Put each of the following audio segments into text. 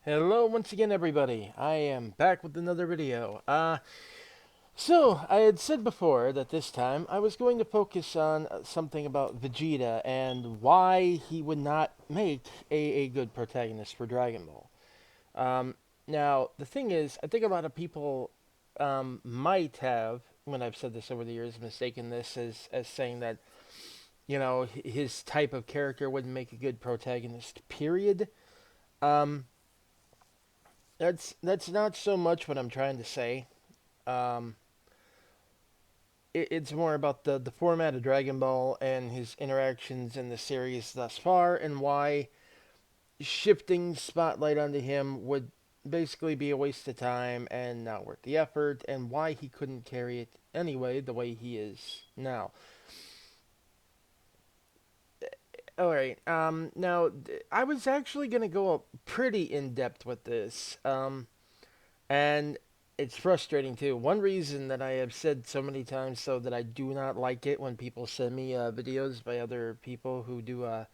Hello once again everybody. I am back with another video. So I had said before that this time I was going to focus on something about Vegeta and why he would not make a good protagonist for Dragon Ball. Now the thing is, I think a lot of people might have, when I've said this over the years, mistaken this as saying that, his type of character wouldn't make a good protagonist, period. Um, that's not so much what I'm trying to say. Um, it's more about the format of Dragon Ball and his interactions in the series thus far, and why shifting spotlight onto him would basically be a waste of time and not worth the effort, and why he couldn't carry it anyway the way he is now. All right. Now I was actually gonna go pretty in depth with this. And it's frustrating too. One reason that I have said so many times so that I do not like it when people send me videos by other people who do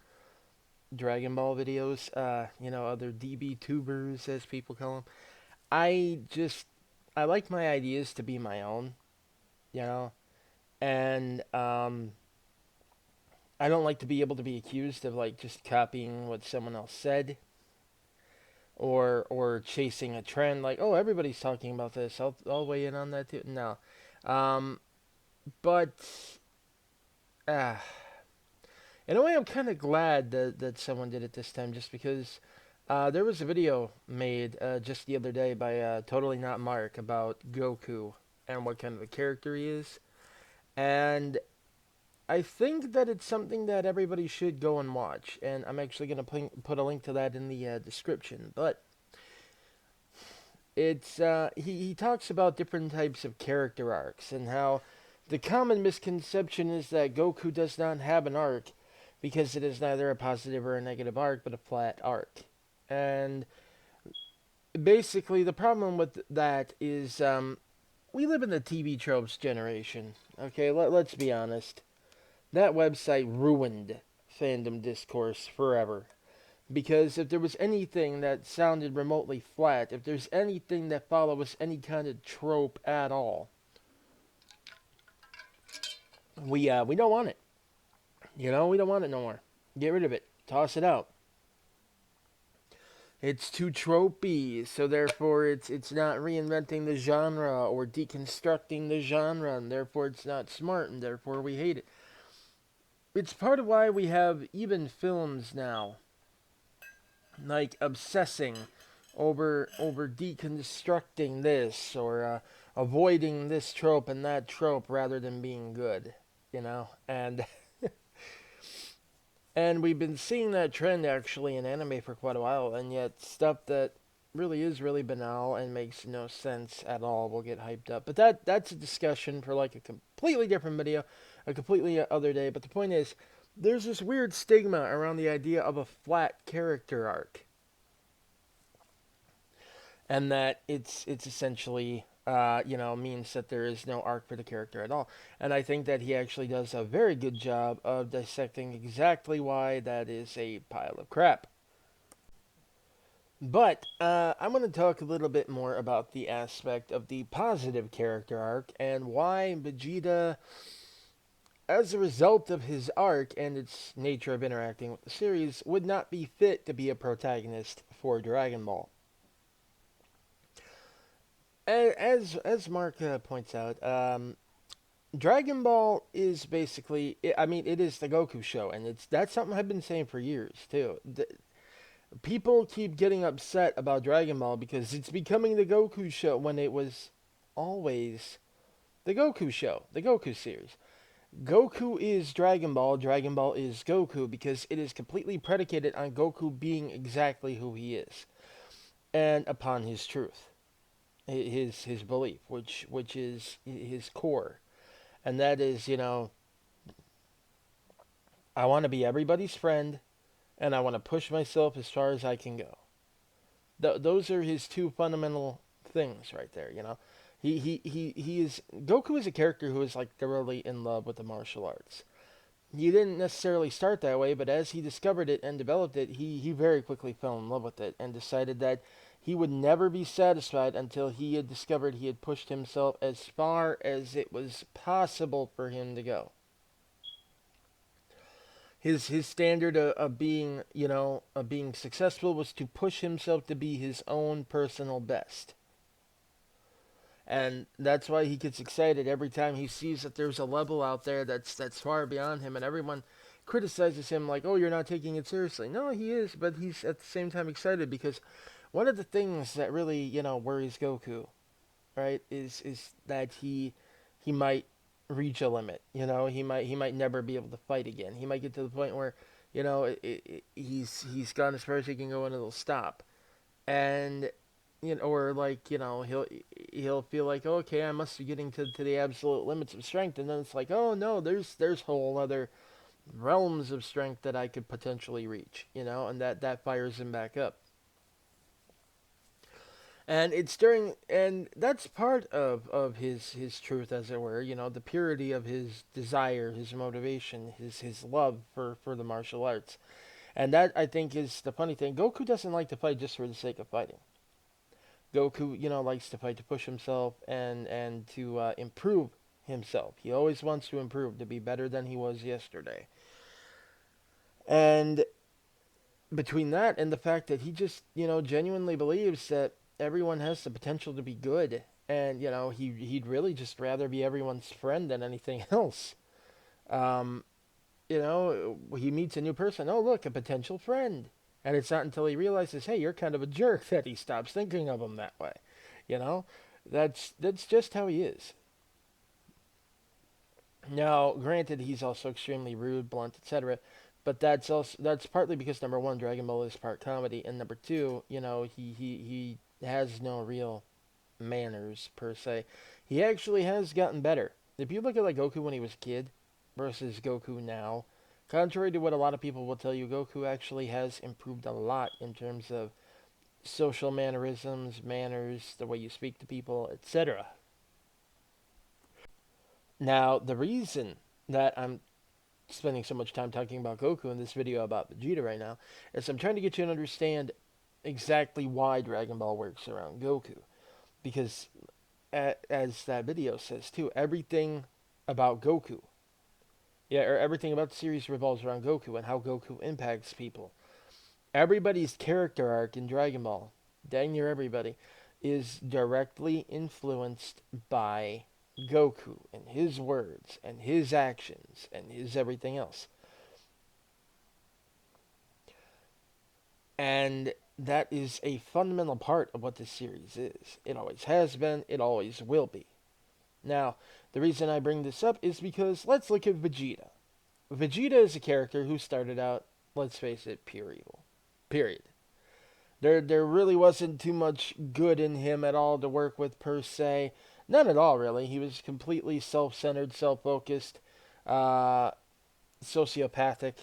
Dragon Ball videos, other DB tubers as people call them. I just I like my ideas to be my own, you know, and I don't like to be able to be accused of like just copying what someone else said or chasing a trend like, oh, everybody's talking about this, I'll weigh in on that too. No. Um, but uh, in a way, I'm kind of glad that someone did it this time, just because there was a video made just the other day by Totally Not Mark about Goku and what kind of a character he is, and I think that it's something that everybody should go and watch. And I'm actually gonna put a link to that in the description. But it's he talks about different types of character arcs and how the common misconception is that Goku does not have an arc because it is neither a positive or a negative arc but a flat arc. And basically the problem with that is we live in the TV tropes generation. Okay, let's be honest. That website ruined fandom discourse forever. Because if there was anything that sounded remotely flat, if there's anything that follows any kind of trope at all, we don't want it. We don't want it no more. Get rid of it. Toss it out. It's too tropey, so therefore it's not reinventing the genre or deconstructing the genre, and therefore it's not smart, and therefore we hate it. It's part of why we have even films now like obsessing over deconstructing this or avoiding this trope and that trope rather than being good, and we've been seeing that trend actually in anime for quite a while, and yet stuff that really is really banal and makes no sense at all will get hyped up. But that's a discussion for like a completely different video, a completely other day. But the point is, there's this weird stigma around the idea of a flat character arc, and that it's essentially means that there is no arc for the character at all. And I think that he actually does a very good job of dissecting exactly why that is a pile of crap. But I'm going to talk a little bit more about the aspect of the positive character arc and why Vegeta, as a result of his arc and its nature of interacting with the series, would not be fit to be a protagonist for Dragon Ball. As Mark points out, Dragon Ball is basically, I mean, it is the Goku show, and that's something I've been saying for years too. People keep getting upset about Dragon Ball because it's becoming the Goku show when it was always the Goku show, the Goku series. Goku is Dragon Ball, Dragon Ball is Goku because it is completely predicated on Goku being exactly who he is and upon his truth, his belief, which is his core, and that is, I want to be everybody's friend, and I want to push myself as far as I can go. Those are his two fundamental things right there. He is Goku is a character who is like thoroughly in love with the martial arts. he didn't necessarily start that way, but as he discovered it and developed it, he very quickly fell in love with it and decided that he would never be satisfied until he had discovered he had pushed himself as far as it was possible for him to go. His standard of being, of being successful was to push himself to be his own personal best. And that's why he gets excited every time he sees that there's a level out there that's far beyond him, and everyone criticizes him like, "Oh, you're not taking it seriously." No, he is, but he's at the same time excited because one of the things that really, worries Goku, right, is that he might reach a limit. He might never be able to fight again. He might get to the point where, he's gone as far as he can go and it'll stop. And or like he'll feel like, okay, I must be getting to the absolute limits of strength, and then it's like, oh no, there's whole other realms of strength that I could potentially reach, and that fires him back up. And that's part of his truth, as it were, the purity of his desire, his motivation, his love for the martial arts. And that, I think, is the funny thing. Goku doesn't like to fight just for the sake of fighting. Goku, likes to fight to push himself and to improve himself. He always wants to improve, to be better than he was yesterday. And between that and the fact that he just, genuinely believes that everyone has the potential to be good, and he'd really just rather be everyone's friend than anything else. Um, he meets a new person. Oh, look, a potential friend. And it's not until he realizes, hey, you're kind of a jerk, that he stops thinking of him that way. You know, that's just how he is. Now, granted, he's also extremely rude, blunt, etc. But that's partly because number one, Dragon Ball is part comedy, and number two, he has no real manners per se. He actually has gotten better. If you look at like Goku when he was a kid versus Goku now, contrary to what a lot of people will tell you, Goku actually has improved a lot in terms of social mannerisms, manners, the way you speak to people, etc. Now, the reason that I'm spending so much time talking about Goku in this video about Vegeta right now is I'm trying to get you to understand exactly why Dragon Ball works around Goku. Because, as that video says too, everything about Goku, yeah, or everything about the series revolves around Goku and how Goku impacts people. Everybody's character arc in Dragon Ball, dang near everybody, is directly influenced by Goku and his words and his actions and his everything else. And that is a fundamental part of what this series is. It always has been, it always will be. Now, the reason I bring this up is because let's look at Vegeta. Vegeta is a character who started out, let's face it, pure evil. Period. There really wasn't too much good in him at all to work with per se. None at all, really. He was completely self-centered, self-focused, uh, sociopathic.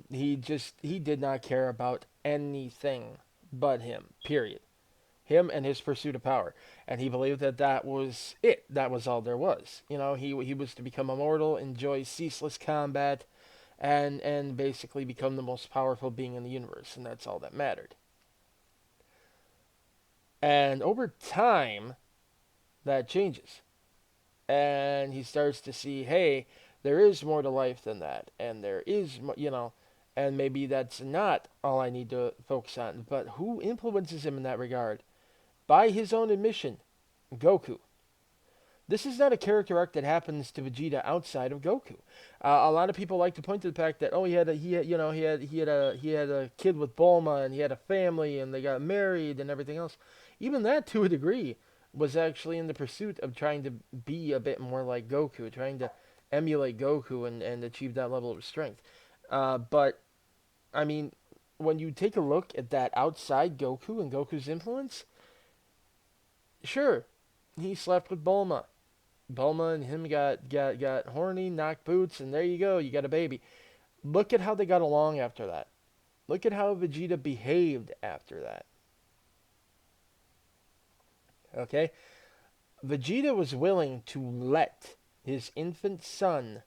He did not care about anything but him. Period. Him and his pursuit of power, and he believed that that was it. That was all there was. He was to become immortal, enjoy ceaseless combat, and basically become the most powerful being in the universe, and that's all that mattered. And over time, that changes, and he starts to see, hey, there is more to life than that, and there is, and maybe that's not all I need to focus on. But who influences him in that regard? By his own admission, Goku. This is not a character arc that happens to Vegeta outside of Goku. A lot of people like to point to the fact that, oh, he had a kid with Bulma, and he had a family, and they got married and everything else. Even that, to a degree, was actually in the pursuit of trying to be a bit more like Goku, trying to emulate Goku and achieve that level of strength. But I mean, when you take a look at that outside Goku and Goku's influence, sure, he slept with Bulma. Bulma and him got horny, knocked boots, and there you go, you got a baby. Look at how they got along after that. Look at how Vegeta behaved after that. Okay? Vegeta was willing to let his infant son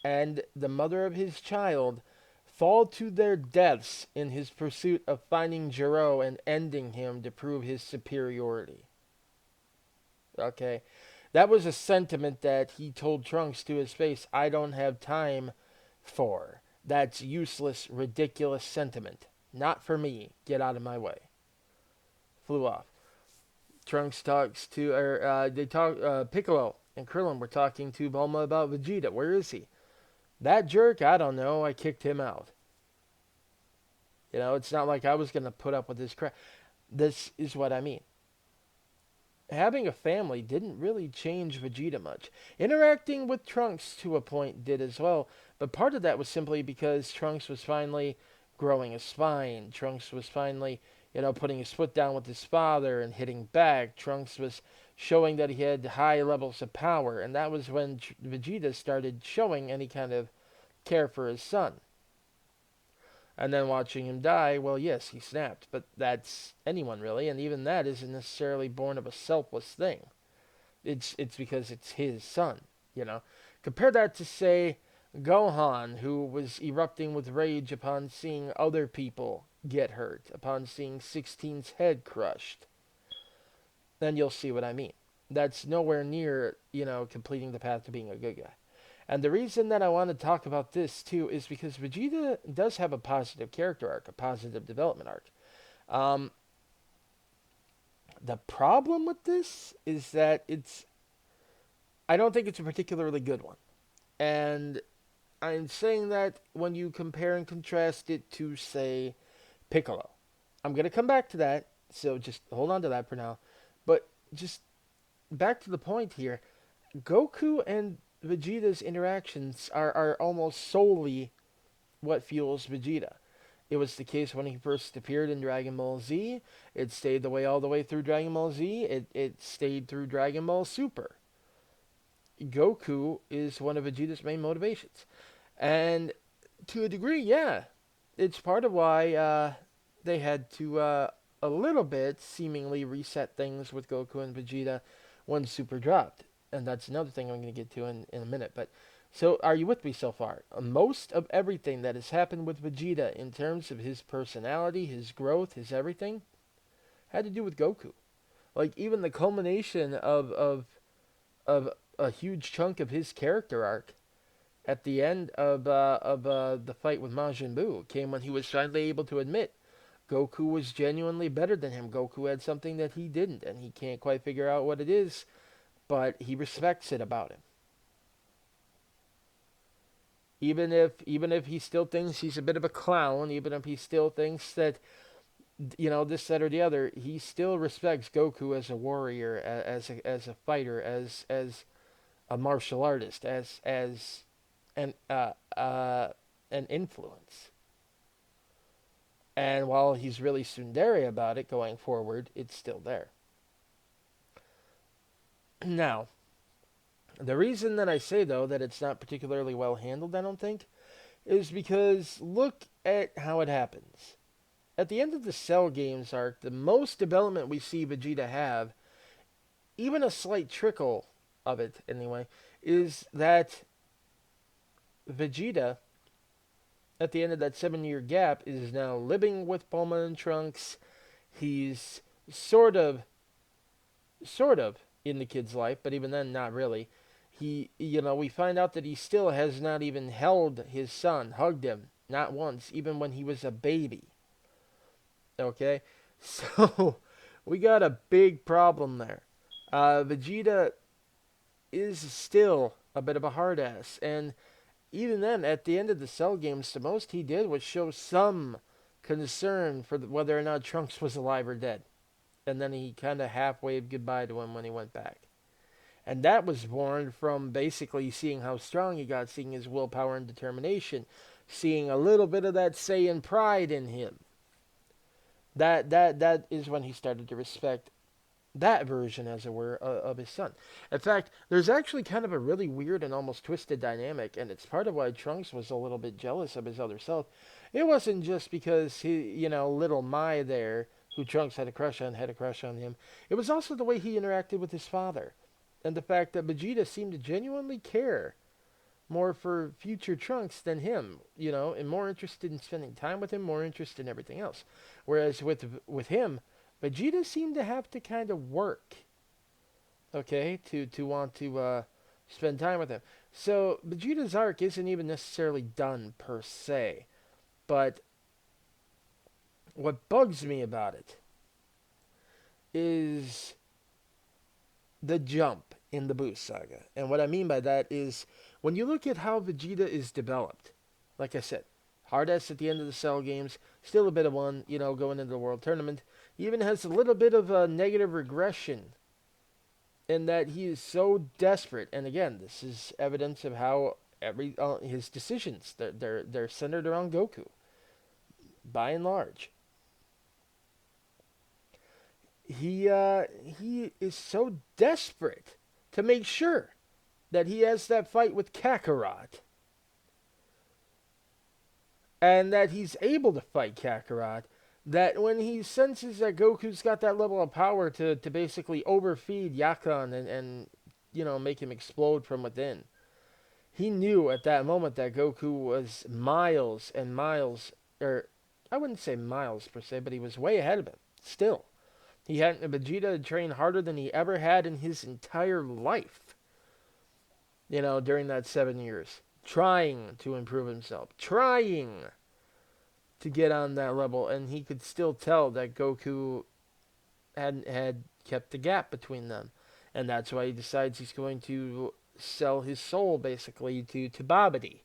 and the mother of his child fall to their deaths in his pursuit of finding Jiro and ending him to prove his superiority. Okay? That was a sentiment that he told Trunks to his face, I don't have time for. That's useless, ridiculous sentiment. Not for me. Get out of my way. Flew off. Trunks talks to, or they talk. Piccolo and Krillin were talking to Bulma about Vegeta. Where is he? That jerk. I don't know. I kicked him out. It's not like I was gonna put up with this crap. This is what I mean. Having a family didn't really change Vegeta much. Interacting with Trunks to a point did as well, but part of that was simply because Trunks was finally growing a spine. Trunks was finally, putting his foot down with his father and hitting back. Trunks was showing that he had high levels of power, and that was when Vegeta started showing any kind of care for his son. And then watching him die, well, yes, he snapped, but that's anyone really, and even that isn't necessarily born of a selfless thing. It's because it's his son, you know. Compare that to say Gohan, who was erupting with rage upon seeing other people get hurt, upon seeing 16's head crushed. Then you'll see what I mean. That's nowhere near, completing the path to being a good guy. And the reason that I want to talk about this too is because Vegeta does have a positive character arc, a positive development arc. Um, the problem with this is that I don't think it's a particularly good one. And I'm saying that when you compare and contrast it to, say, Piccolo. I'm going to come back to that, so just hold on to that for now. But just back to the point here, Goku and Vegeta's interactions are almost solely what fuels Vegeta. It was the case when he first appeared in Dragon Ball Z. It stayed the way all the way through Dragon Ball Z. It stayed through Dragon Ball Super. Goku is one of Vegeta's main motivations. And to a degree, yeah, it's part of why they had to a little bit seemingly reset things with Goku and Vegeta when Super dropped. And that's another thing I'm going to get to in a minute. But so, are you with me so far? Most of everything that has happened with Vegeta in terms of his personality, his growth, his everything, had to do with Goku. Like even the culmination of a huge chunk of his character arc at the end of the fight with Majin Buu came when he was finally able to admit Goku was genuinely better than him. Goku had something that he didn't, and he can't quite figure out what it is, but he respects it about him. Even if he still thinks he's a bit of a clown, even if he still thinks that this, that, or the other, he still respects Goku as a warrior, as a fighter, as a martial artist, as an an influence. And while he's really tsundere about it going forward, it's still there. Now, the reason that I say though that it's not particularly well handled, I don't think, is because look at how it happens. At the end of the Cell Games arc, the most development we see Vegeta have, even a slight trickle of it anyway, is that Vegeta, at the end of that 7-year gap, is now living with Bulma and Trunks. He's sort of in the kid's life, but even then, not really. We find out that he still has not even held his son, hugged him, not once, even when he was a baby. Okay? So, we got a big problem there. Vegeta is still a bit of a hard ass, and even then, at the end of the Cell Games, the most he did was show some concern for whether or not Trunks was alive or dead. And then he kind of half waved goodbye to him when he went back. And that was born from basically seeing how strong he got, seeing his willpower and determination, seeing a little bit of that Saiyan pride in him. That is when he started to respect that version, as it were, of his son. In fact, there's actually kind of a really weird and almost twisted dynamic, and it's part of why Trunks was a little bit jealous of his other self. It wasn't just because little Mai there, who Trunks had a crush on him. It was also the way he interacted with his father, and the fact that Vegeta seemed to genuinely care more for future Trunks than him, and more interested in spending time with him, more interested in everything else. Whereas with him, Vegeta seemed to have to kind of work, okay, to want to spend time with him. So Vegeta's arc isn't even necessarily done per se, but what bugs me about it is the jump in the Boost saga. And what I mean by that is when you look at how Vegeta is developed, like I said, hard S at the end of the Cell games, still a bit of one, going into the World Tournament. He even has a little bit of a negative regression in that he is so desperate. And again, this is evidence of how his decisions they're centered around Goku, by and large. He is so desperate to make sure that he has that fight with Kakarot, and that he's able to fight Kakarot, that when he senses that Goku's got that level of power to basically overfeed Yakan and make him explode from within, he knew at that moment that Goku was miles and miles, or I wouldn't say miles per se, but he was way ahead of him still. Vegeta had trained harder than he ever had in his entire life, during that 7 years. Trying to improve himself. Trying to get on that level. And he could still tell that Goku had kept the gap between them. And that's why he decides he's going to sell his soul, basically, to Babidi.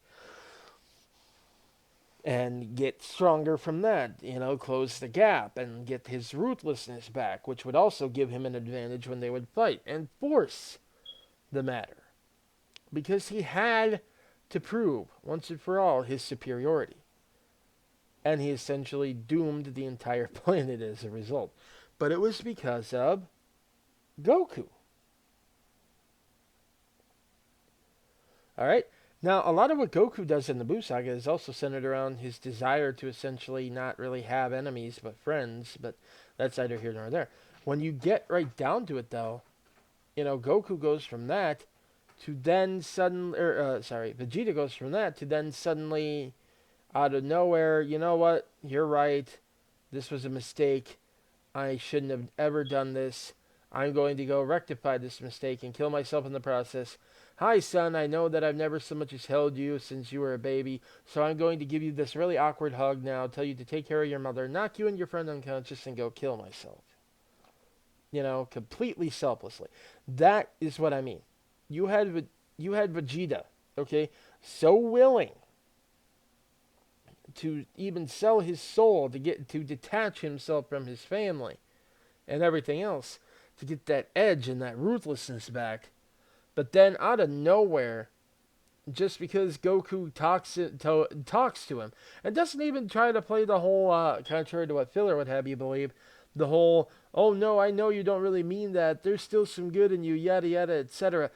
And get stronger from that, close the gap and get his ruthlessness back, which would also give him an advantage when they would fight and force the matter. Because he had to prove, once and for all, his superiority. And he essentially doomed the entire planet as a result. But it was because of Goku. Alright? Now, a lot of what Goku does in the Buu Saga is also centered around his desire to essentially not really have enemies but friends, but that's neither here nor there. When you get right down to it, though, Goku goes from that to then suddenly, Vegeta goes from that to then suddenly, out of nowhere, you know what, you're right, this was a mistake, I shouldn't have ever done this, I'm going to go rectify this mistake and kill myself in the process. Hi, son, I know that I've never so much as held you since you were a baby, so I'm going to give you this really awkward hug now, tell you to take care of your mother, knock you and your friend unconscious, and go kill myself. Completely selflessly. That is what I mean. You had Vegeta, okay, so willing to even sell his soul to detach himself from his family and everything else to get that edge and that ruthlessness back. But then out of nowhere, just because Goku talks to him and doesn't even try to play the whole, contrary to what Filler would have you believe, the whole, oh no, I know you don't really mean that, there's still some good in you, yada yada, etc.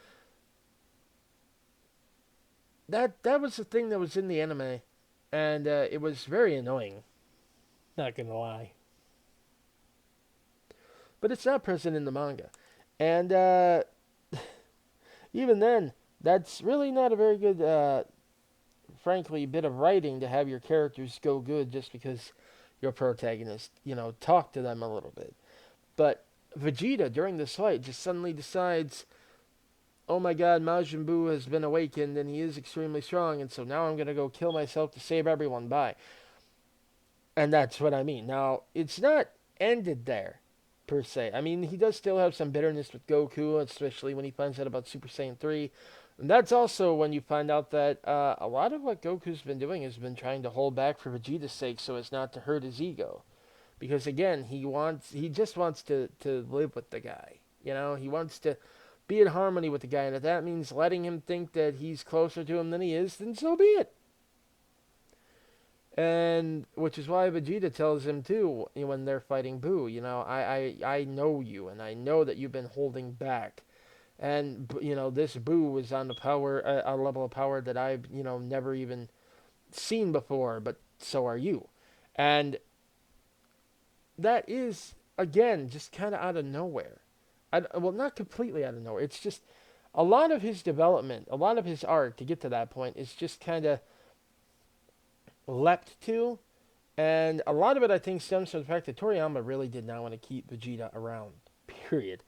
That was the thing that was in the anime, and it was very annoying. Not gonna lie. But it's not present in the manga. And even then, that's really not a very good, frankly, bit of writing to have your characters go good just because your protagonist, talk to them a little bit. But Vegeta, during this fight, just suddenly decides, oh my god, Majin Buu has been awakened and he is extremely strong, and so now I'm going to go kill myself to save everyone. Bye. And that's what I mean. Now, it's not ended there, per se. I mean, he does still have some bitterness with Goku, especially when he finds out about Super Saiyan 3. And that's also when you find out that a lot of what Goku's been doing has been trying to hold back for Vegeta's sake so as not to hurt his ego. Because again, he just wants to live with the guy. He wants to be in harmony with the guy, and if that means letting him think that he's closer to him than he is, then so be it. And which is why Vegeta tells him too when they're fighting Buu, I know you, and I know that you've been holding back, and this Buu is on a level of power that I've never even seen before, but so are you, and that is again just kind of out of nowhere. Well, not completely out of nowhere. It's just a lot of his development, a lot of his arc to get to that point is just kind of leapt to. And a lot of it, I think, stems from the fact that Toriyama really did not want to keep Vegeta around, period.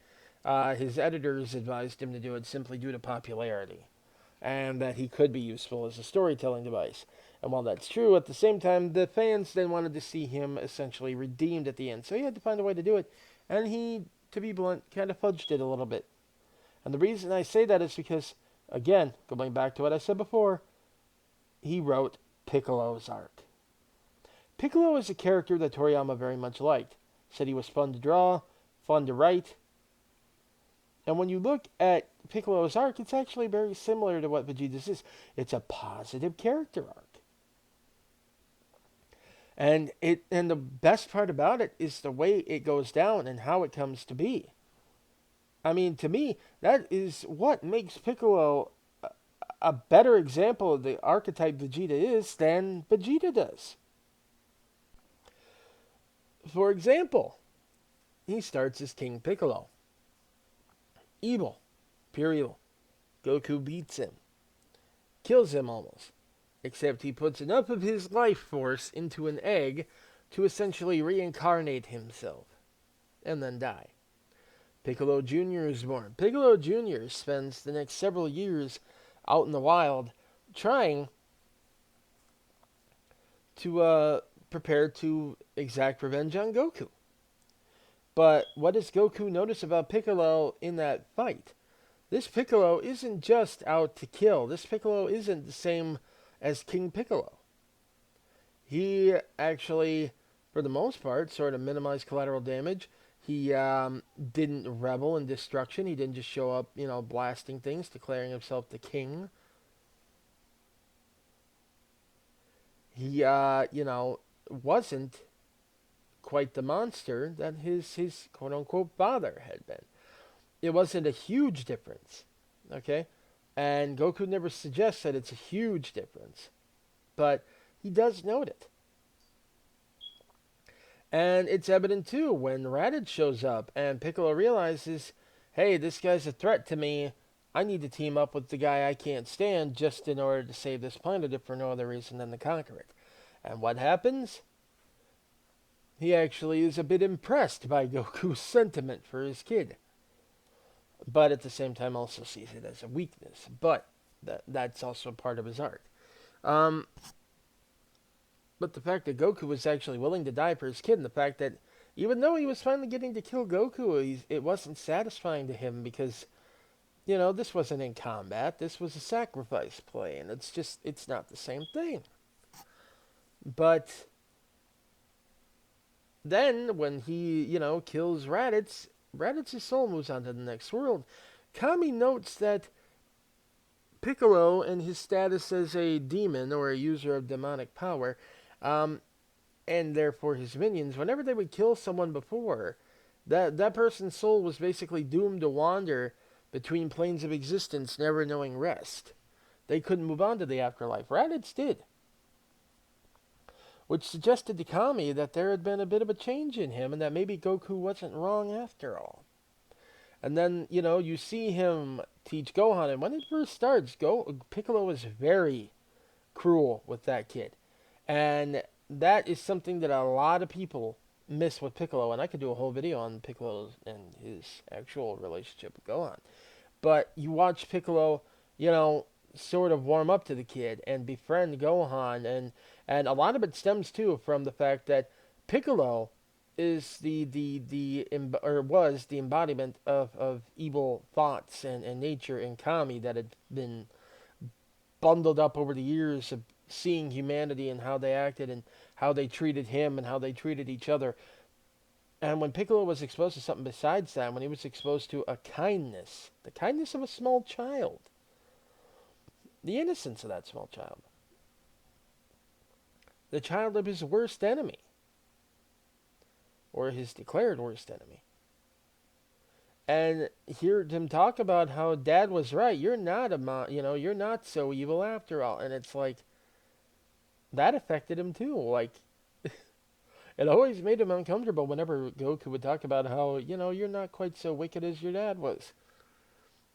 His editors advised him to do it simply due to popularity, and that he could be useful as a storytelling device. And while that's true, at the same time, the fans then wanted to see him essentially redeemed at the end. So he had to find a way to do it. And he, to be blunt, kind of fudged it a little bit. And the reason I say that is because, again, going back to what I said before, he wrote Piccolo's arc. Piccolo is a character that Toriyama very much liked. Said he was fun to draw, fun to write. And when you look at Piccolo's arc, it's actually very similar to what Vegeta's is. It's a positive character arc. And the best part about it is the way it goes down and how it comes to be. I mean, to me, that is what makes Piccolo a better example of the archetype Vegeta is than Vegeta does. For example, he starts as King Piccolo. Evil. Pure evil. Goku beats him. Kills him almost. Except he puts enough of his life force into an egg to essentially reincarnate himself. And then die. Piccolo Jr. is born. Piccolo Jr. spends the next several years out in the wild trying to prepare to exact revenge on Goku. But what does Goku notice about Piccolo in that fight? This Piccolo isn't just out to kill. This Piccolo isn't the same as King Piccolo. He actually, for the most part, sort of minimized collateral damage. He didn't revel in destruction. He didn't just show up, blasting things, declaring himself the king. He, wasn't quite the monster that his quote-unquote father had been. It wasn't a huge difference, okay? And Goku never suggests that it's a huge difference. But he does note it. And it's evident, too, when Raditz shows up and Piccolo realizes, hey, this guy's a threat to me. I need to team up with the guy I can't stand just in order to save this planet, if for no other reason than to conquer it. And what happens? He actually is a bit impressed by Goku's sentiment for his kid. But at the same time also sees it as a weakness. But that's also part of his arc. But the fact that Goku was actually willing to die for his kid, and the fact that even though he was finally getting to kill Goku, it wasn't satisfying to him because, this wasn't in combat. This was a sacrifice play, and it's not the same thing. But then when he, kills Raditz, Raditz's soul moves on to the next world. Kami notes that Piccolo, in his status as a demon or a user of demonic power, and therefore his minions, whenever they would kill someone before, that person's soul was basically doomed to wander between planes of existence, never knowing rest. They couldn't move on to the afterlife. Raditz did. Which suggested to Kami that there had been a bit of a change in him and that maybe Goku wasn't wrong after all. And then, you see him teach Gohan, and when it first starts, Piccolo is very cruel with that kid. And that is something that a lot of people miss with Piccolo, and I could do a whole video on Piccolo and his actual relationship with Gohan. But you watch Piccolo, sort of warm up to the kid and befriend Gohan, and a lot of it stems too from the fact that Piccolo is was the embodiment of evil thoughts and nature in Kami that had been bundled up over the years of seeing humanity and how they acted and how they treated him and how they treated each other. And when Piccolo was exposed to something besides that, when he was exposed to a kindness, the kindness of a small child, the innocence of that small child, the child of his worst enemy, or his declared worst enemy, and hear him talk about how Dad was right. You're not you're not so evil after all. And it's like, that affected him too. Like, it always made him uncomfortable whenever Goku would talk about how, you're not quite so wicked as your dad was.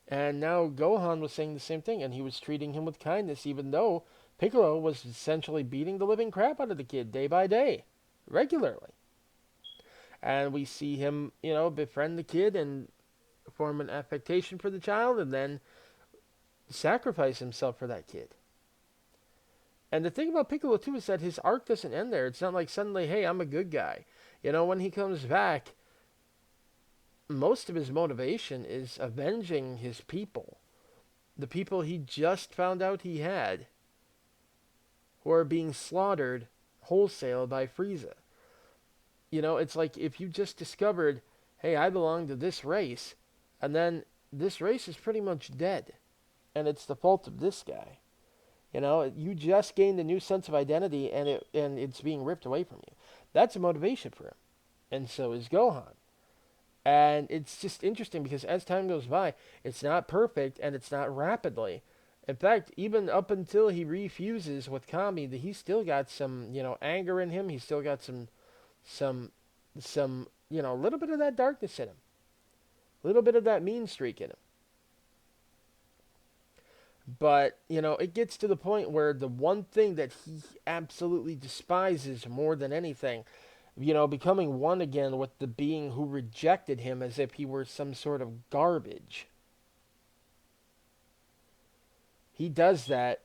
And now Gohan was saying the same thing, and he was treating him with kindness, even though Piccolo was essentially beating the living crap out of the kid day by day, regularly. And we see him, befriend the kid and form an affectation for the child, and then sacrifice himself for that kid. And the thing about Piccolo too is that his arc doesn't end there. It's not like suddenly, hey, I'm a good guy. When he comes back, most of his motivation is avenging his people. The people he just found out he had, who are being slaughtered wholesale by Frieza. It's like if you just discovered, hey, I belong to this race, and then this race is pretty much dead, and it's the fault of this guy. You just gained a new sense of identity, and it's being ripped away from you. That's a motivation for him, and so is Gohan. And it's just interesting because as time goes by, it's not perfect and it's not rapidly. In fact, even up until he refuses with Kami, he's still got some, anger in him. He's still got some, a little bit of that darkness in him, a little bit of that mean streak in him. But, it gets to the point where the one thing that he absolutely despises more than anything, becoming one again with the being who rejected him as if he were some sort of garbage. He does that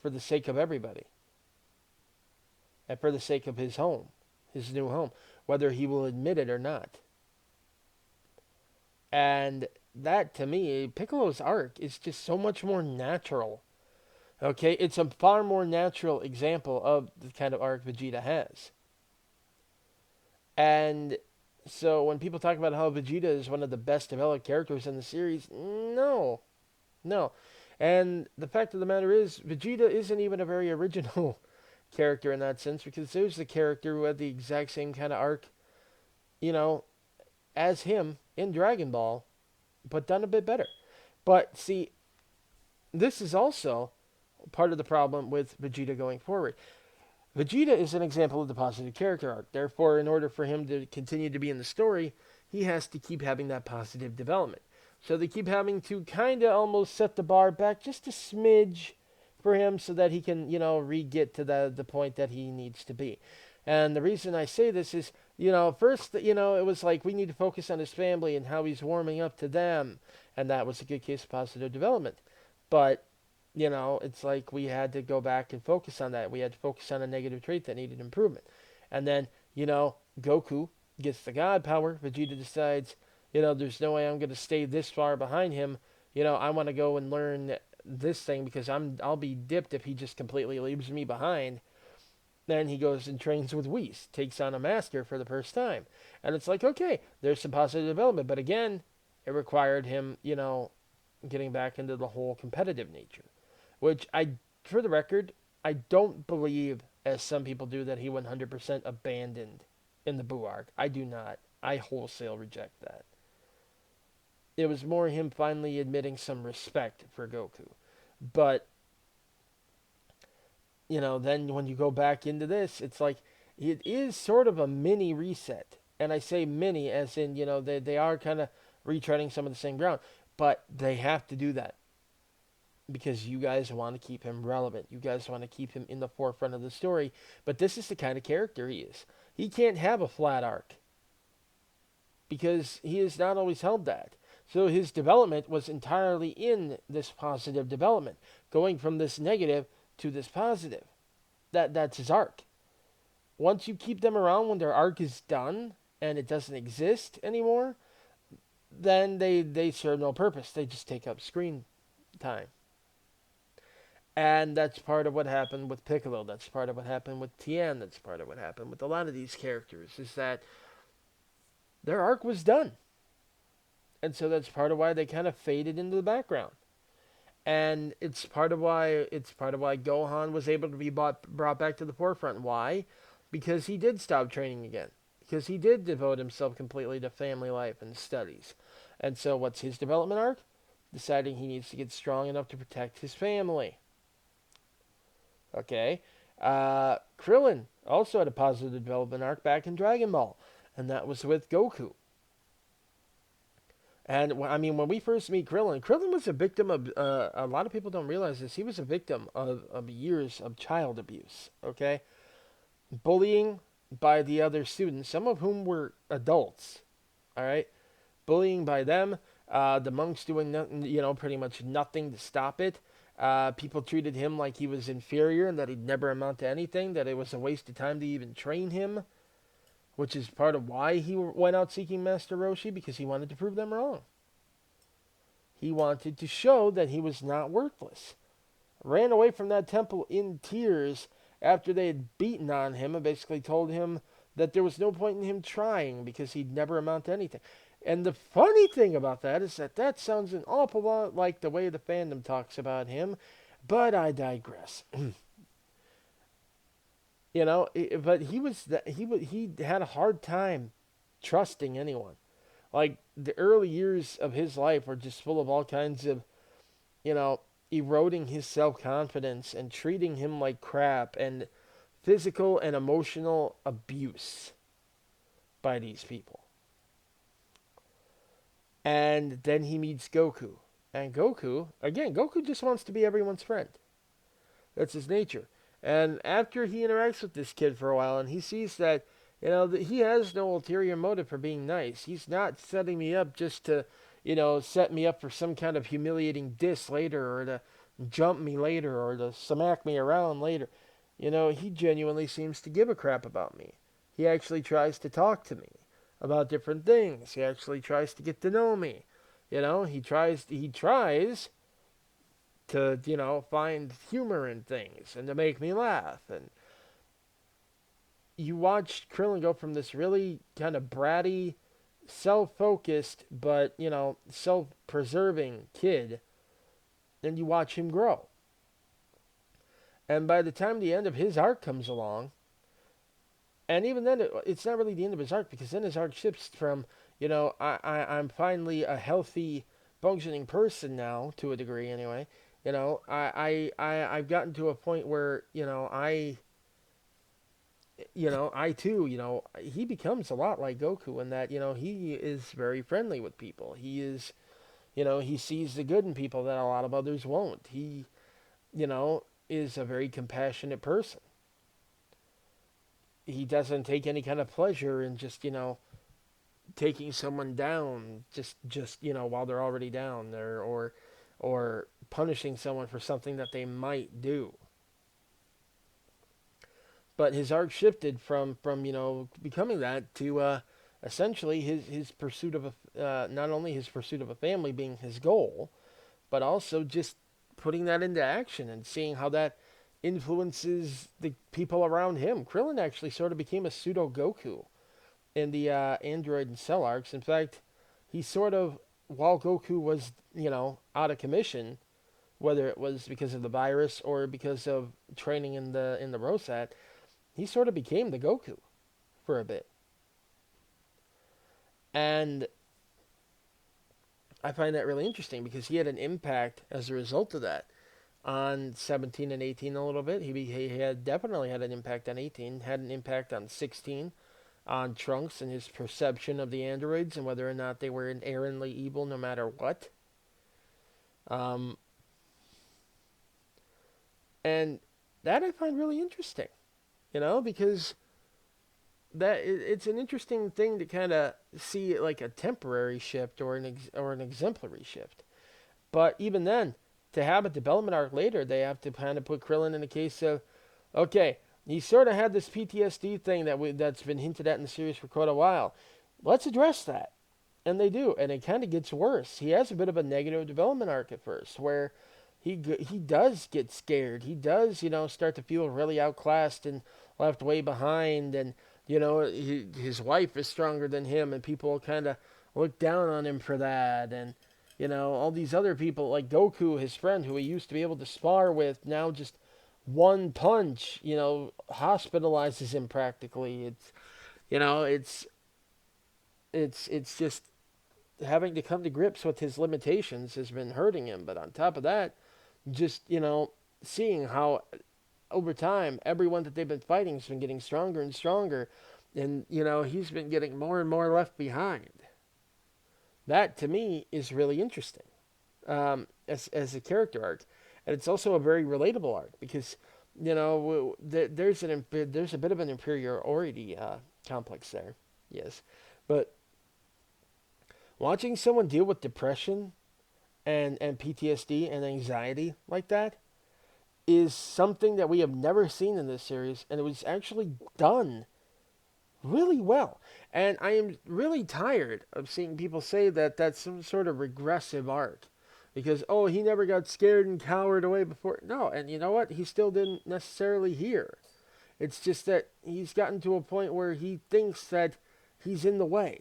for the sake of everybody and for the sake of his home, his new home, whether he will admit it or not. And that, to me, Piccolo's arc is just so much more natural. Okay, it's a far more natural example of the kind of arc Vegeta has. And so when people talk about how Vegeta is one of the best developed characters in the series, no. No. And the fact of the matter is, Vegeta isn't even a very original character in that sense, because there's the character who had the exact same kind of arc, you know, as him in Dragon Ball, but done a bit better. But see, this is also part of the problem with Vegeta going forward. Vegeta is an example of the positive character arc. Therefore, in order for him to continue to be in the story, he has to keep having that positive development. So they keep having to kind of almost set the bar back just a smidge for him so that he can, re-get to the point that he needs to be. And the reason I say this is, first, it was like we need to focus on his family and how he's warming up to them. And that was a good case of positive development. But, it's like we had to go back and focus on that. We had to focus on a negative trait that needed improvement. And then, Goku gets the God power. Vegeta decides, there's no way I'm going to stay this far behind him. I want to go and learn this thing because I'll be dipped if he just completely leaves me behind. Then he goes and trains with Whis, takes on a master for the first time. And it's like, okay, there's some positive development. But again, it required him, getting back into the whole competitive nature. Which for the record, I don't believe, as some people do, that he 100% abandoned in the Buu arc. I do not. I wholesale reject that. It was more him finally admitting some respect for Goku. But, then when you go back into this, it's like, it is sort of a mini reset. And I say mini as in, they are kind of retreading some of the same ground. But they have to do that because you guys want to keep him relevant. You guys want to keep him in the forefront of the story. But this is the kind of character he is. He can't have a flat arc because he has not always held that. So his development was entirely in this positive development, going from this negative to this positive. That's his arc. Once you keep them around when their arc is done and it doesn't exist anymore, then they serve no purpose. They just take up screen time. And that's part of what happened with Piccolo. That's part of what happened with Tien. That's part of what happened with a lot of these characters, is that their arc was done. And so that's part of why they kind of faded into the background. And it's part of why Gohan was able to be brought back to the forefront. Why? Because he did stop training again. Because he did devote himself completely to family life and studies. And so what's his development arc? Deciding he needs to get strong enough to protect his family. Okay. Krillin also had a positive development arc back in Dragon Ball. And that was with Goku. And I mean, when we first meet Krillin, Krillin was a victim of. A lot of people don't realize this. He was a victim of years of child abuse. Okay, bullying by the other students, some of whom were adults. All right, bullying by them. The monks doing nothing, pretty much nothing to stop it. People treated him like he was inferior and that he'd never amount to anything. That it was a waste of time to even train him, which is part of why he went out seeking Master Roshi, because he wanted to prove them wrong. He wanted to show that he was not worthless. Ran away from that temple in tears after they had beaten on him and basically told him that there was no point in him trying because he'd never amount to anything. And the funny thing about that is that that sounds an awful lot like the way the fandom talks about him, but I digress. But he had a hard time trusting anyone. Like the early years of his life were just full of all kinds of, you know, eroding his self confidence and treating him like crap and physical and emotional abuse by these people. And then he meets Goku. And Goku, again, Goku just wants to be everyone's friend. That's his nature. And after he interacts with this kid for a while and he sees that, that he has no ulterior motive for being nice. He's not setting me up just to, set me up for some kind of humiliating diss later or to jump me later or to smack me around later. He genuinely seems to give a crap about me. He actually tries to talk to me about different things. He actually tries to get to know me. He tries to, find humor in things and to make me laugh. And you watch Krillin go from this really kind of bratty, self-focused, but, self-preserving kid, and you watch him grow. And by the time the end of his arc comes along, and even then, it's not really the end of his arc, because then his arc shifts from, I'm finally a healthy, functioning person now, to a degree anyway. I've gotten to a point where, I too, he becomes a lot like Goku in that, he is very friendly with people. He is, he sees the good in people that a lot of others won't. He, is a very compassionate person. He doesn't take any kind of pleasure in just, taking someone down just while they're already down there, or punishing someone for something that they might do. But his arc shifted from becoming that to essentially his pursuit of not only his pursuit of a family being his goal, but also just putting that into action and seeing how that influences the people around him. Krillin actually sort of became a pseudo Goku in the Android and Cell arcs. In fact, he sort of, while Goku was out of commission, whether it was because of the virus or because of training in the Rosat, he sort of became the Goku for a bit. And I find that really interesting because he had an impact as a result of that on 17 and 18 a little bit. He had definitely had an impact on 18, had an impact on 16, on Trunks and his perception of the androids and whether or not they were inherently evil no matter what. Um, and that I find really interesting, because it's an interesting thing to kind of see like a temporary shift or an exemplary shift. But even then, to have a development arc later, they have to kind of put Krillin in a case of, okay, he sort of had this PTSD thing that's been hinted at in the series for quite a while. Let's address that. And they do, and it kind of gets worse. He has a bit of a negative development arc at first, where he does get scared. He does, start to feel really outclassed and left way behind, and his wife is stronger than him, and people kind of look down on him for that, and all these other people like Goku, his friend, who he used to be able to spar with, now just one punch, hospitalizes him practically. You know, it's just having to come to grips with his limitations has been hurting him. But on top of that, just seeing how over time everyone that they've been fighting has been getting stronger and stronger, and he's been getting more and more left behind. That to me is really interesting, as a character arc, and it's also a very relatable arc because there's a bit of an inferiority complex there, yes, but watching someone deal with depression and PTSD and anxiety like that is something that we have never seen in this series, and it was actually done really well. And I am really tired of seeing people say that that's some sort of regressive arc. Because, oh, he never got scared and cowered away before. No, and you know what? He still didn't necessarily hear. It's just that he's gotten to a point where he thinks that he's in the way.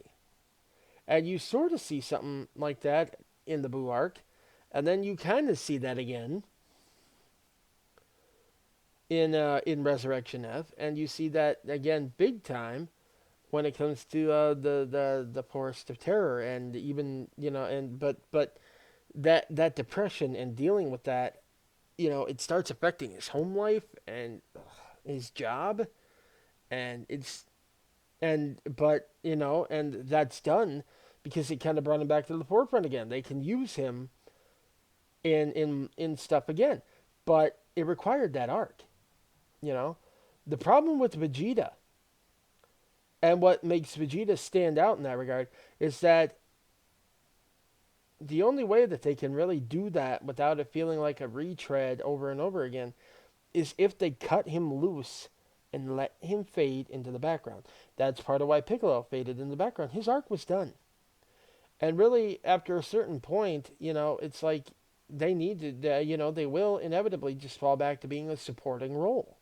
And you sort of see something like that in the Boo arc. And then you kind of see that again in Resurrection F. And you see that again big time when it comes to the Forest of Terror, and even and but that depression and dealing with that, it starts affecting his home life and his job, and it's and but and that's done because it kind of brought him back to the forefront again. They can use him in stuff again, but it required that arc. You know, the problem with Vegeta, and what makes Vegeta stand out in that regard, is that the only way that they can really do that without it feeling like a retread over and over again is if they cut him loose and let him fade into the background. That's part of why Piccolo faded in the background. His arc was done. And really, after a certain point, it's like they need to, they will inevitably just fall back to being a supporting role.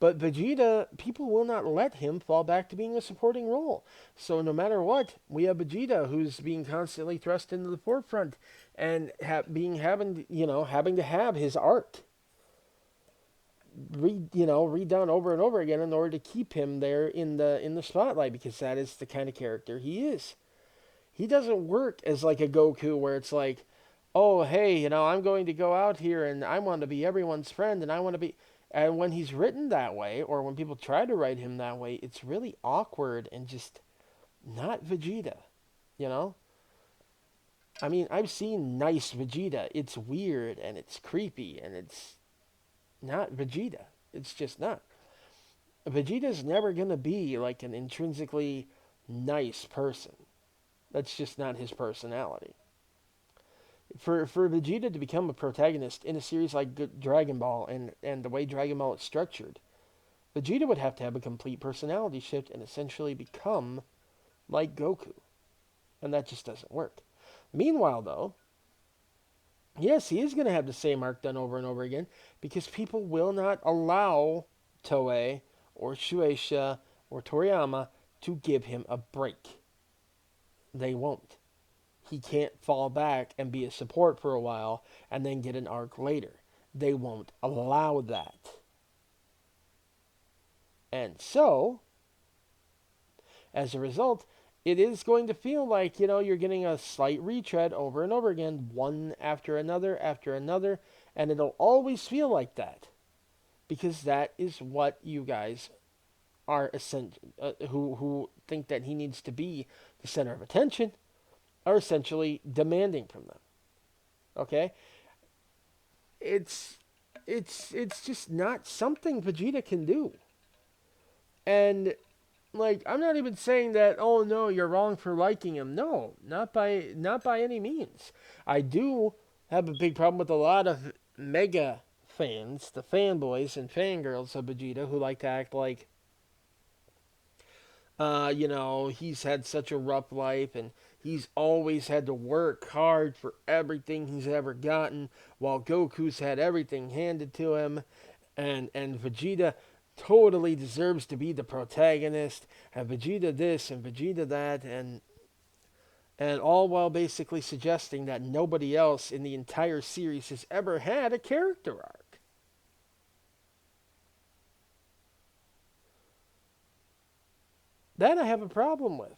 But Vegeta, people will not let him fall back to being a supporting role. So no matter what, we have Vegeta who's being constantly thrust into the forefront and having to have his arc redone over and over again in order to keep him there in the spotlight, because that is the kind of character he is. He doesn't work as like a Goku where it's like, oh hey, I'm going to go out here and I want to be everyone's friend and I want to be. And when he's written that way, or when people try to write him that way, it's really awkward and just not Vegeta. You know? I mean, I've seen nice Vegeta. It's weird and it's creepy and it's not Vegeta. It's just not. Vegeta's never going to be like an intrinsically nice person. That's just not his personality. For Vegeta to become a protagonist in a series like Dragon Ball and the way Dragon Ball is structured, Vegeta would have to have a complete personality shift and essentially become like Goku. And that just doesn't work. Meanwhile, though, yes, he is going to have the same arc done over and over again because people will not allow Toei or Shueisha or Toriyama to give him a break. They won't. He can't fall back and be a support for a while and then get an arc later. They won't allow that. And so, as a result, it is going to feel like, you're getting a slight retread over and over again, one after another, and it'll always feel like that. Because that is what you guys are who think that he needs to be the center of attention, are essentially demanding from them. Okay? It's just not something Vegeta can do. And like, I'm not even saying that, oh no, you're wrong for liking him. No, not by any means. I do have a big problem with a lot of mega fans, the fanboys and fangirls of Vegeta, who like to act like he's had such a rough life and he's always had to work hard for everything he's ever gotten, while Goku's had everything handed to him, and Vegeta totally deserves to be the protagonist, and Vegeta this and Vegeta that, and all while basically suggesting that nobody else in the entire series has ever had a character arc. That I have a problem with,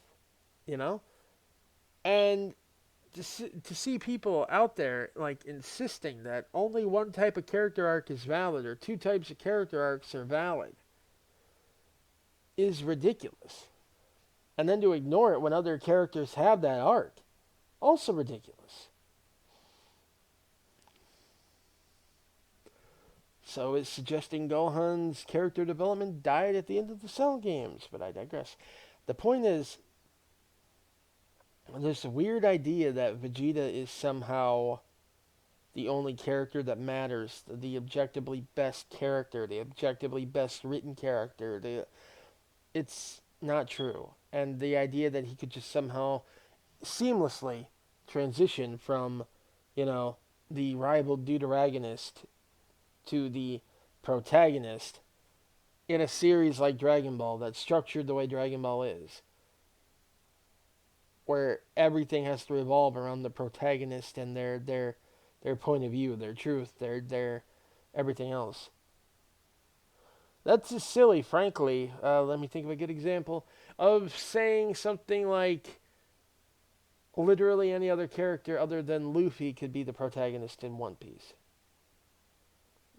you know? And to see people out there like insisting that only one type of character arc is valid or two types of character arcs are valid is ridiculous. And then to ignore it when other characters have that arc, also ridiculous. So it's suggesting Gohan's character development died at the end of the Cell games, but I digress. The point is, there's a weird idea that Vegeta is somehow the only character that matters, the objectively best character, the objectively best written character. It's not true. And the idea that he could just somehow seamlessly transition from, you know, the rival deuteragonist to the protagonist in a series like Dragon Ball that's structured the way Dragon Ball is, where everything has to revolve around the protagonist and their point of view, their truth, their everything else. That's just silly, frankly. Let me think of a good example of saying something like literally any other character other than Luffy could be the protagonist in One Piece.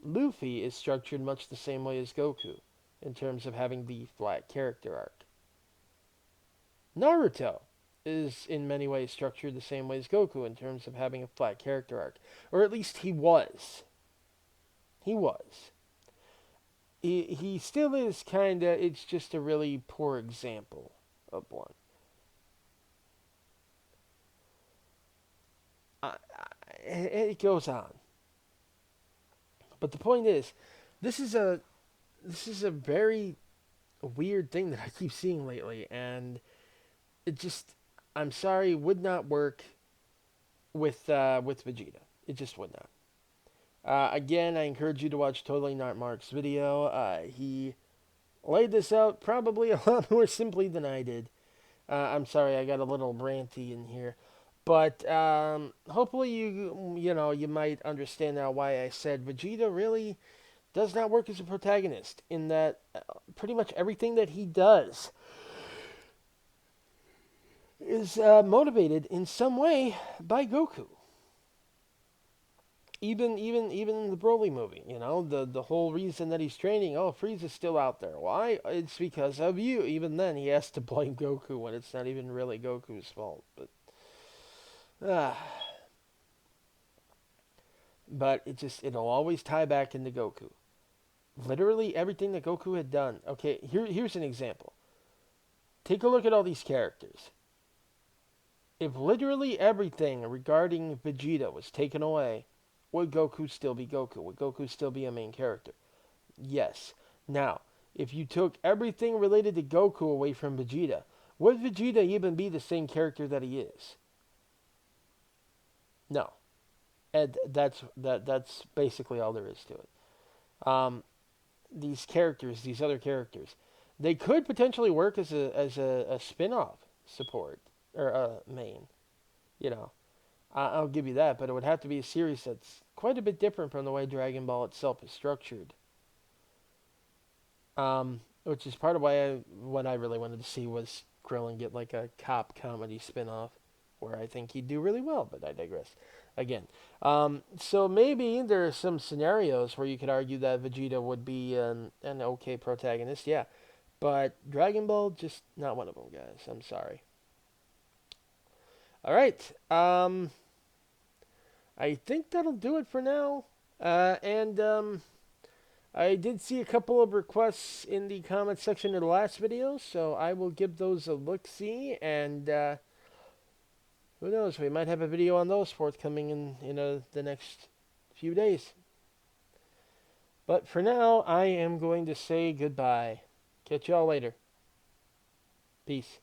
Luffy is structured much the same way as Goku in terms of having the flat character arc. Naruto is in many ways structured the same way as Goku in terms of having a flat character arc. Or at least he was. He was. He still is kinda, it's just a really poor example of one. It goes on. But the point is, this is a this is a very weird thing that I keep seeing lately, and it just, I'm sorry, would not work with Vegeta. It just would not. Again, I encourage you to watch Totally Not Mark's video. He laid this out probably a lot more simply than I did. I'm sorry, I got a little ranty in here, but hopefully you might understand now why I said Vegeta really does not work as a protagonist. In that, pretty much everything that he does is motivated in some way by Goku. Even the Broly movie, the whole reason that he's training. Oh, Frieza's still out there. Why? It's because of you. Even then, he has to blame Goku when it's not even really Goku's fault. Uh, but it'll always tie back into Goku. Literally everything that Goku had done. Okay, here's an example. Take a look at all these characters. If literally everything regarding Vegeta was taken away, would Goku still be Goku? Would Goku still be a main character? Yes. Now, if you took everything related to Goku away from Vegeta, would Vegeta even be the same character that he is? No. And that's basically all there is to it. These characters, these other characters, they could potentially work as a spin-off support or main. You know, I'll give you that, but it would have to be a series that's quite a bit different from the way Dragon Ball itself is structured. Which is part of why what I really wanted to see was Krillin get like a cop comedy spin-off, where I think he'd do really well, but I digress. Again, so maybe there are some scenarios where you could argue that Vegeta would be an okay protagonist, yeah, but Dragon Ball, just not one of them, guys. I'm sorry. All right, I think that'll do it for now. And I did see a couple of requests in the comment section of the last video, so I will give those a look-see, and who knows, we might have a video on those forthcoming in the next few days. But for now, I am going to say goodbye. Catch y'all later. Peace.